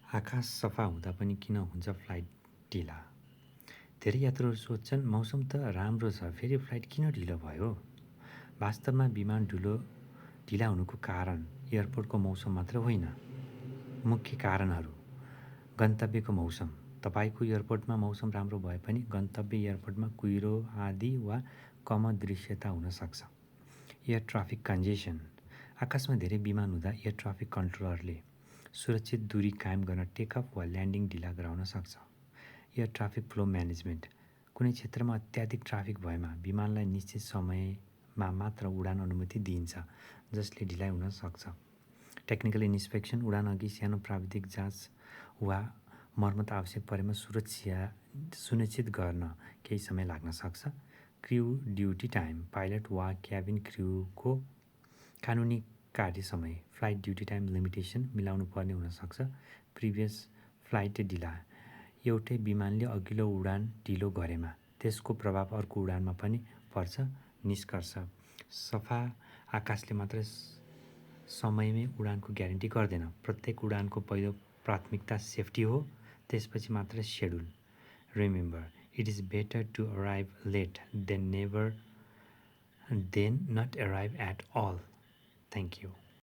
आकाश सफा हुँदा पनि किन हुन्छ फ्लाइट ढिला? धेरै यात्रुहरू सोध्छन् मौसम त राम्रो छ फेरि फ्लाइट किन ढिलो भयो? वास्तवमा विमान ढिला हुनुको कारण एयरपोर्टको मौसम मात्र होइन। मुख्य कारणहरू: गन्तव्यको मौसम। तपाईको एयरपोर्टमा मौसम राम्रो भए पनि गन्तव्य एयरपोर्टमा कुहिरो आदि वा कम दृश्यता हुन सक्छ। Air traffic congestion. आकाशमा धेरै विमान हुँदा एयर ट्राफिक कन्ट्रोलरले सुरक्षित दूरी कायम गर्न टेकअफ वा ल्यान्डिङ ढिला गराउन सक्छ। Air traffic flow management. कुनै क्षेत्रमा अत्याधिक ट्राफिक भएमा विमानलाई निश्चित समयमा मात्र उडान अनुमति दिइन्छ, जसले ढिलाइ हुन सक्छ। टेक्निकल इन्स्पेक्सन। उडानअघि सानो प्राविधिक जाँच वा मर्मत आवश्यक परेमा सुनिश्चित गर्न केही समय लाग्न सक्छ। Crew duty time. पाइलट वा क्याबिन क्र्यूको कानुनी कार्य समय फ्लाइट ड्युटी टाइम लिमिटेसन मिलाउनु पर्ने हुन सक्छ। प्रिभियस फ्लाइट ढिला। एउटै विमानले अघिल्लो उडान ढिलो गरेमा त्यसको प्रभाव अर्को उडानमा पनि पर्छ। निष्कर्ष: सफा आकाशले मात्र समयमै उडानको ग्यारेन्टी गर्दैन। प्रत्येक उडानको पहिलो प्राथमिकता सेफ्टी हो, त्यसपछि मात्र schedule. Remember, it is better to arrive late than not arrive at all. Thank you.